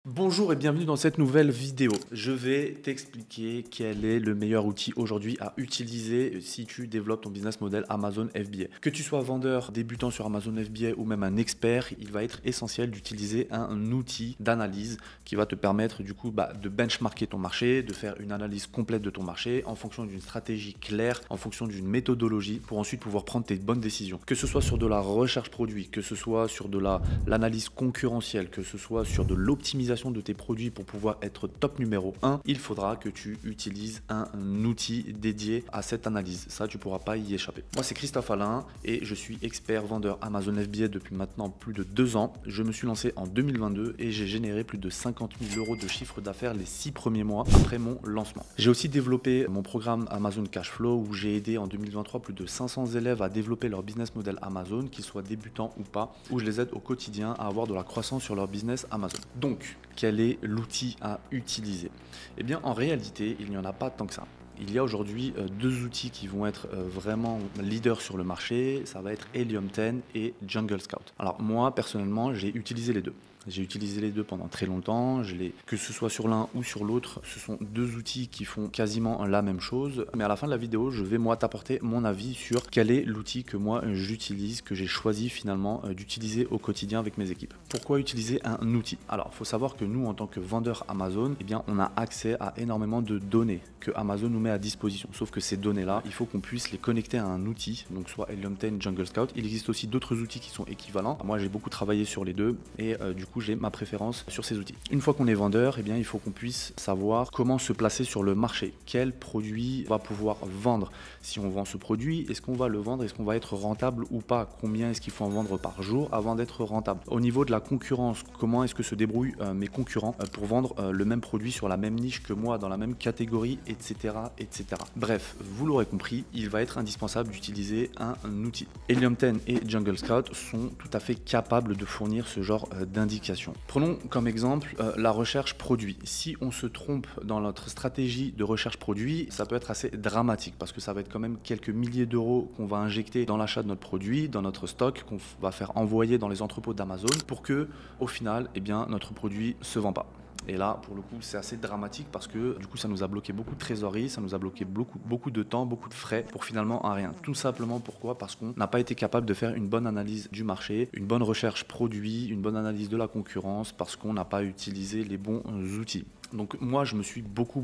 Bonjour et bienvenue dans cette nouvelle vidéo. Je vais t'expliquer quel est le meilleur outil aujourd'hui à utiliser si tu développes ton business model Amazon FBA. Que tu sois vendeur débutant sur Amazon FBA ou même un expert, il va être essentiel d'utiliser un outil d'analyse qui va te permettre du coup de benchmarker ton marché, de faire une analyse complète de ton marché en fonction d'une stratégie claire, en fonction d'une méthodologie pour ensuite pouvoir prendre tes bonnes décisions. Que ce soit sur de la recherche produit, que ce soit sur de l'analyse concurrentielle, que ce soit sur de l'optimisation de tes produits pour pouvoir être top numéro 1, il faudra que tu utilises un outil dédié à cette analyse. Ça, tu ne pourras pas y échapper. Moi, c'est Christophe Alain et je suis expert vendeur Amazon FBA depuis maintenant plus de 2 ans. Je me suis lancé en 2022 et j'ai généré plus de 50 000 € de chiffre d'affaires les 6 premiers mois après mon lancement. J'ai aussi développé mon programme Amazon Cashflow où j'ai aidé en 2023 plus de 500 élèves à développer leur business model Amazon, qu'ils soient débutants ou pas, où je les aide au quotidien à avoir de la croissance sur leur business Amazon. Donc, quel est l'outil à utiliser? Eh bien, en réalité, il n'y en a pas tant que ça. Il y a aujourd'hui deux outils qui vont être vraiment leaders sur le marché. Ça va être Helium 10 et Jungle Scout. Alors moi, personnellement, j'ai utilisé les deux. J'ai utilisé les deux pendant très longtemps, que ce soit sur l'un ou sur l'autre, ce sont deux outils qui font quasiment la même chose. Mais à la fin de la vidéo, je vais moi t'apporter mon avis sur quel est l'outil que moi j'utilise, que j'ai choisi finalement d'utiliser au quotidien avec mes équipes. Pourquoi utiliser un outil? Alors, il faut savoir que nous, en tant que vendeur Amazon, eh bien, on a accès à énormément de données que Amazon nous met à disposition. Sauf que ces données-là, il faut qu'on puisse les connecter à un outil, donc soit Helium 10, Jungle Scout. Il existe aussi d'autres outils qui sont équivalents. Moi, j'ai beaucoup travaillé sur les deux et du coup, j'ai ma préférence sur ces outils. Une fois qu'on est vendeur, eh bien, il faut qu'on puisse savoir comment se placer sur le marché. Quel produit on va pouvoir vendre? Si on vend ce produit, est-ce qu'on va le vendre? Est-ce qu'on va être rentable ou pas? Combien est-ce qu'il faut en vendre par jour avant d'être rentable? Au niveau de la concurrence, comment est-ce que se débrouillent mes concurrents pour vendre le même produit sur la même niche que moi, dans la même catégorie, etc., etc. Bref, vous l'aurez compris, il va être indispensable d'utiliser un outil. Helium 10 et Jungle Scout sont tout à fait capables de fournir ce genre d'indications. Prenons comme exemple la recherche produit. Si on se trompe dans notre stratégie de recherche produit, ça peut être assez dramatique parce que ça va être quand même quelques milliers d'euros qu'on va injecter dans l'achat de notre produit, dans notre stock, qu'on va faire envoyer dans les entrepôts d'Amazon pour que, au final, eh bien, notre produit ne se vend pas. Et là, pour le coup, c'est assez dramatique parce que du coup, ça nous a bloqué beaucoup de trésorerie, ça nous a bloqué beaucoup de temps, beaucoup de frais pour finalement un rien. Tout simplement pourquoi? Parce qu'on n'a pas été capable de faire une bonne analyse du marché, une bonne recherche produit, une bonne analyse de la concurrence parce qu'on n'a pas utilisé les bons outils. Donc moi, je me suis beaucoup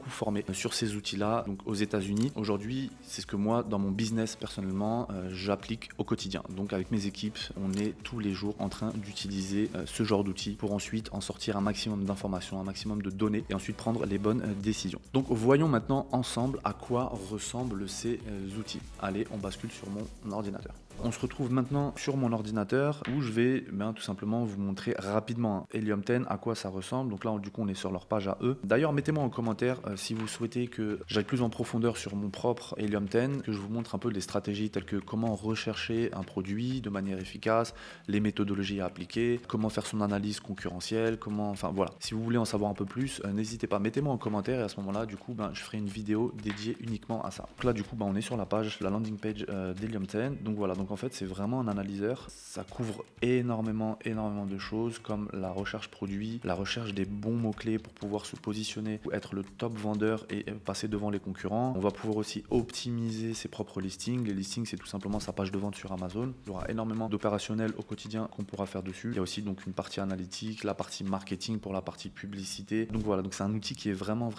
formé sur ces outils-là, donc aux États-Unis. Aujourd'hui, c'est ce que moi, dans mon business personnellement, j'applique au quotidien. Donc avec mes équipes, on est tous les jours en train d'utiliser ce genre d'outils pour ensuite en sortir un maximum d'informations, un maximum de données et ensuite prendre les bonnes décisions. Donc voyons maintenant ensemble à quoi ressemblent ces outils. Allez, on bascule sur mon ordinateur. On se retrouve maintenant sur mon ordinateur où je vais tout simplement vous montrer rapidement Helium 10 à quoi ça ressemble. Donc là, du coup, on est sur leur page à eux. D'ailleurs, mettez-moi en commentaire si vous souhaitez que j'aille plus en profondeur sur mon propre Helium 10, que je vous montre un peu les stratégies telles que comment rechercher un produit de manière efficace, les méthodologies à appliquer, comment faire son analyse concurrentielle, enfin voilà. Si vous voulez en savoir un peu plus, n'hésitez pas, mettez-moi en commentaire et à ce moment-là, du coup, je ferai une vidéo dédiée uniquement à ça. Donc là, du coup, on est sur la page, la landing page d'Helium 10. Donc voilà. Donc en fait, c'est vraiment un analyseur. Ça couvre énormément de choses comme la recherche produit, la recherche des bons mots-clés pour pouvoir se positionner, être le top vendeur et passer devant les concurrents. On va pouvoir aussi optimiser ses propres listings. Les listings, c'est tout simplement sa page de vente sur Amazon. Il y aura énormément d'opérationnels au quotidien qu'on pourra faire dessus. Il y a aussi donc une partie analytique, la partie marketing pour la partie publicité. Donc voilà, donc c'est un outil qui est vraiment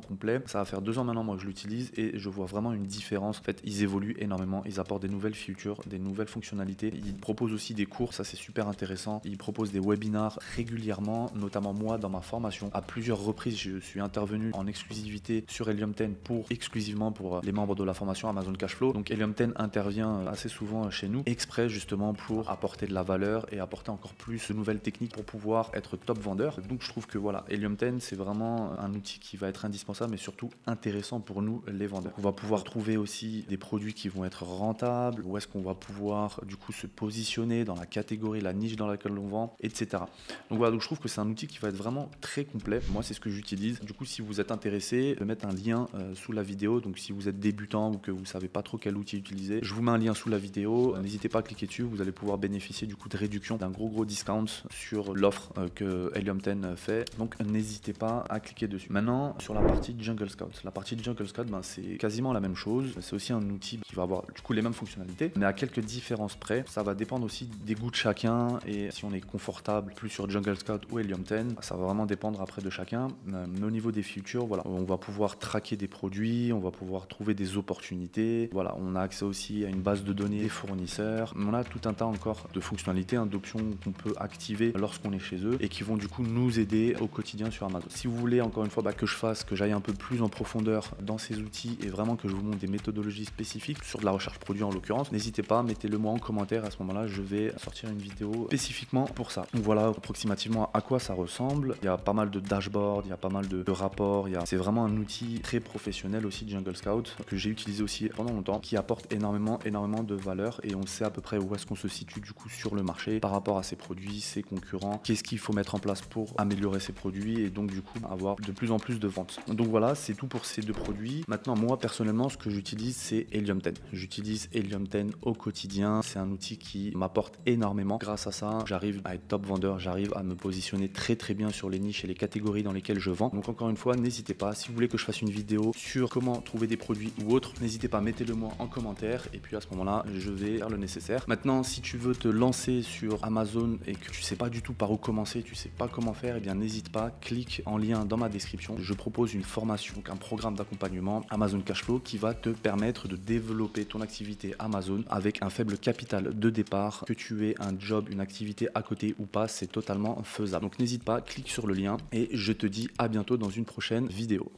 complet. Ça va faire 2 ans maintenant moi que je l'utilise et je vois vraiment une différence. En fait, ils évoluent énormément, ils apportent des nouvelles features, des nouvelles fonctionnalités. Ils proposent aussi des cours, ça c'est super intéressant. Ils proposent des webinars régulièrement, notamment moi dans ma formation. À plusieurs reprises, je suis intervenu en exclusivité sur Helium 10 exclusivement pour les membres de la formation Amazon Cashflow. Donc Helium 10 intervient assez souvent chez nous, exprès justement pour apporter de la valeur et apporter encore plus de nouvelles techniques pour pouvoir être top vendeur. Donc je trouve que voilà, Helium 10 c'est vraiment un outil qui va être indispensable mais surtout intéressant pour nous les vendeurs. On va pouvoir trouver aussi des produits qui vont être rentables, où est-ce qu'on va va pouvoir du coup se positionner dans la catégorie, la niche dans laquelle on vend, etc. Donc voilà, donc je trouve que c'est un outil qui va être vraiment très complet. Moi, c'est ce que j'utilise. Du coup, si vous êtes intéressé, je vais mettre un lien sous la vidéo. Donc si vous êtes débutant ou que vous savez pas trop quel outil utiliser, je vous mets un lien sous la vidéo. N'hésitez pas à cliquer dessus. Vous allez pouvoir bénéficier du coup de réduction, d'un gros discount sur l'offre que Helium 10 fait. Donc n'hésitez pas à cliquer dessus. Maintenant, sur la partie Jungle Scout. La partie Jungle Scout, ben, c'est quasiment la même chose. C'est aussi un outil qui va avoir du coup les mêmes fonctionnalités, mais à quelques différences près. Ça va dépendre aussi des goûts de chacun et si on est confortable plus sur Jungle Scout ou Helium 10, ça va vraiment dépendre après de chacun. Mais au niveau des features, voilà, on va pouvoir traquer des produits, on va pouvoir trouver des opportunités. Voilà, on a accès aussi à une base de données des fournisseurs. On a tout un tas encore de fonctionnalités, d'options qu'on peut activer lorsqu'on est chez eux et qui vont du coup nous aider au quotidien sur Amazon. Si vous voulez encore une fois que j'aille un peu plus en profondeur dans ces outils et vraiment que je vous montre des méthodologies spécifiques sur de la recherche produit en l'occurrence, n'hésitez pas, mettez-le moi en commentaire. À ce moment-là, je vais sortir une vidéo spécifiquement pour ça. Donc voilà approximativement à quoi ça ressemble. Il y a pas mal de dashboards, il y a pas mal de rapports. C'est vraiment un outil très professionnel aussi de Jungle Scout que j'ai utilisé aussi pendant longtemps, qui apporte énormément de valeur et on sait à peu près où est-ce qu'on se situe du coup sur le marché par rapport à ses produits, ses concurrents, qu'est-ce qu'il faut mettre en place pour améliorer ses produits et donc du coup avoir de plus en plus de ventes. Donc voilà, c'est tout pour ces deux produits. Maintenant, moi personnellement, ce que j'utilise, c'est Helium 10. J'utilise Helium 10 au quotidien. C'est un outil qui m'apporte énormément. Grâce à ça, j'arrive à être top vendeur, j'arrive à me positionner très bien sur les niches et les catégories dans lesquelles je vends. Donc encore une fois, n'hésitez pas, si vous voulez que je fasse une vidéo sur comment trouver des produits ou autres, n'hésitez pas, mettez-le moi en commentaire et puis à ce moment-là, je vais faire le nécessaire. Maintenant, si tu veux te lancer sur Amazon et que tu sais pas du tout par où commencer, tu sais pas comment faire, eh bien n'hésite pas, clique en lien dans ma description. Je propose une formation, donc un programme d'accompagnement Amazon Cashflow qui va te permettre de développer ton activité Amazon avec un faible capital de départ. Que tu aies un job, une activité à côté ou pas, c'est totalement faisable. Donc n'hésite pas, clique sur le lien et je te dis à bientôt dans une prochaine vidéo.